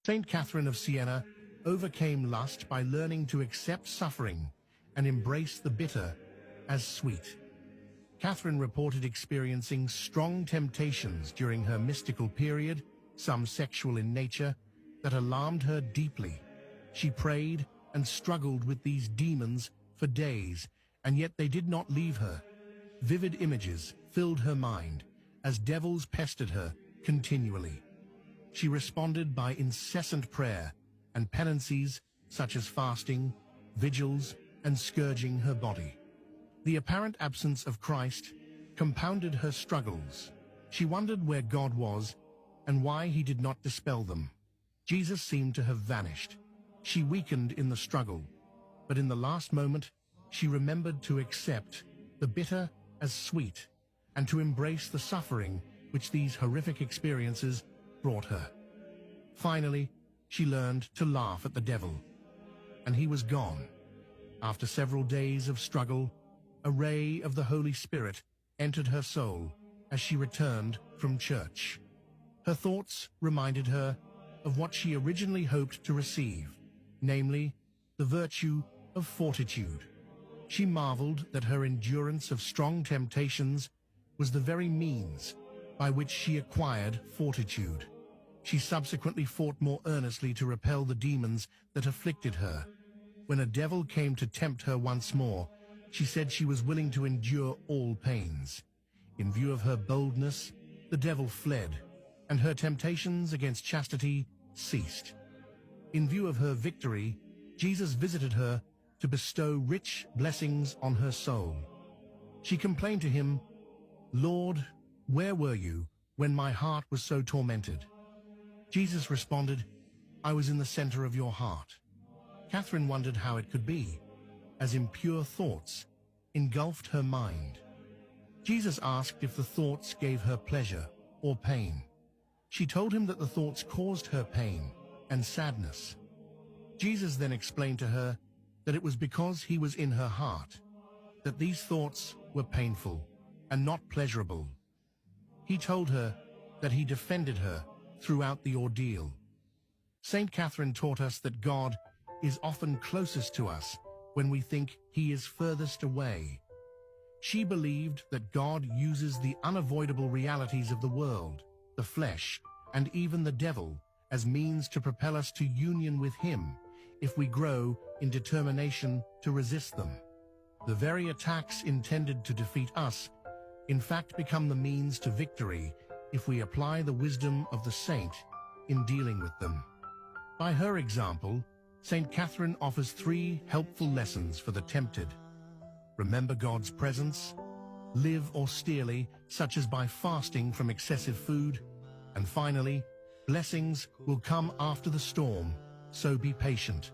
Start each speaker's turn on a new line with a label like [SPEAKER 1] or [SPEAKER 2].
[SPEAKER 1] Saint Catherine of Sienna overcame lust by learning to accept suffering and embrace the bitter as sweet. Catherine reported experiencing strong temptations during her mystical period, some sexual in nature, that alarmed her deeply. She prayed and struggled with these demons for days, and yet they did not leave her. Vivid images filled her mind as devils pestered her continually. She responded by incessant prayer and penances such as fasting, vigils, and scourging her body. The apparent absence of Christ compounded her struggles. She wondered where God was and why he did not dispel them. Jesus seemed to have vanished. She weakened in the struggle, but in the last moment, she remembered to accept the bitter as sweet and to embrace the suffering which these horrific experiences brought her. Finally, she learned to laugh at the devil, and he was gone. After several days of struggle, a ray of the Holy Spirit entered her soul as she returned from church. Her thoughts reminded her of what she originally hoped to receive, namely, the virtue of fortitude. She marveled that her endurance of strong temptations was the very means by which she acquired fortitude. She subsequently fought more earnestly to repel the demons that afflicted her. When a devil came to tempt her once more, she said she was willing to endure all pains. In view of her boldness, the devil fled, and her temptations against chastity ceased. In view of her victory, Jesus visited her to bestow rich blessings on her soul. She complained to him, "Lord, where were you when my heart was so tormented?" Jesus responded, "I was in the center of your heart." Catherine wondered how it could be, as impure thoughts engulfed her mind. Jesus asked if the thoughts gave her pleasure or pain. She told him that the thoughts caused her pain and sadness. Jesus then explained to her that it was because he was in her heart, that these thoughts were painful and not pleasurable. He told her that he defended her throughout the ordeal. Saint Catherine taught us that God is often closest to us when we think he is furthest away. She believed that God uses the unavoidable realities of the world, the flesh, and even the devil as means to propel us to union with him if we grow in determination to resist them. The very attacks intended to defeat us, in fact, become the means to victory if we apply the wisdom of the saint in dealing with them. By her example, Saint Catherine offers 3 helpful lessons for the tempted. Remember God's presence, live austerely, such as by fasting from excessive food, and finally, blessings will come after the storm, so be patient.